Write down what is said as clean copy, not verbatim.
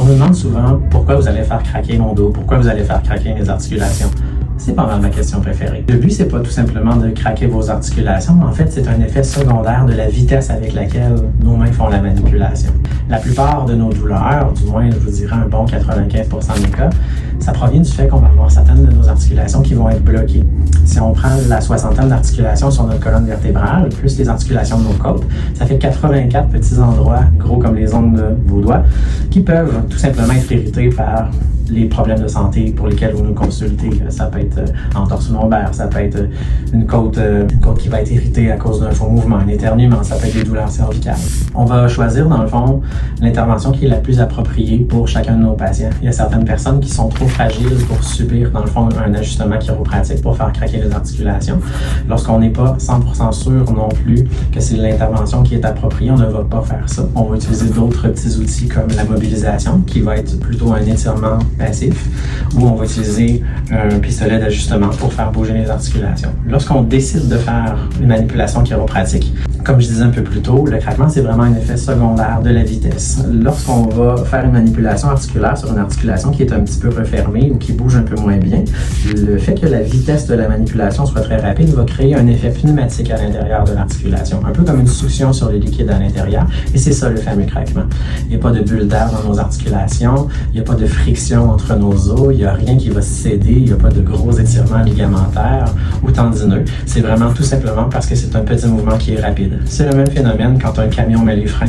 nous demande souvent pourquoi vous allez faire craquer mon dos, pourquoi vous allez faire craquer mes articulations. C'est pas mal ma question préférée. Le but, c'est pas tout simplement de craquer vos articulations. En fait, c'est un effet secondaire de la vitesse avec laquelle nos mains font la manipulation. La plupart de nos douleurs, du moins, je vous dirais un bon 95% des cas, ça provient du fait qu'on va avoir certaines de nos articulations qui vont être bloquées. Si on prend la soixantaine d'articulations sur notre colonne vertébrale, plus les articulations de nos côtes, ça fait 84 petits endroits, gros comme les ongles de vos doigts, qui peuvent tout simplement être irrités par les problèmes de santé pour lesquels vous nous consultez. Ça peut être entorse lombaire, ça peut être une côte qui va être irritée à cause d'un faux mouvement, un éternuement, ça peut être des douleurs cervicales. On va choisir, dans le fond, l'intervention qui est la plus appropriée pour chacun de nos patients. Il y a certaines personnes qui sont trop fragiles pour subir, dans le fond, un ajustement chiropratique pour faire craquer les articulations. Lorsqu'on n'est pas 100% sûr non plus que c'est l'intervention qui est appropriée, on ne va pas faire ça. On va utiliser d'autres petits outils comme la mobilisation, qui va être plutôt un étirement passif, ou on va utiliser un pistolet d'ajustement pour faire bouger les articulations. Lorsqu'on décide de faire une manipulation chiropratique, comme je disais un peu plus tôt, le craquement, c'est vraiment un effet secondaire de la vitesse. Lorsqu'on va faire une manipulation articulaire sur une articulation qui est un petit peu refermée ou qui bouge un peu moins bien, le fait que la vitesse de la manipulation soit très rapide va créer un effet pneumatique à l'intérieur de l'articulation, un peu comme une succion sur le liquide à l'intérieur, et c'est ça le fameux craquement. Il n'y a pas de bulle d'air dans nos articulations, il n'y a pas de friction entre nos os, il n'y a rien qui va céder, il n'y a pas de gros étirements ligamentaires ou tendineux. C'est vraiment tout simplement parce que c'est un petit mouvement qui est rapide. C'est le même phénomène quand un camion met les freins.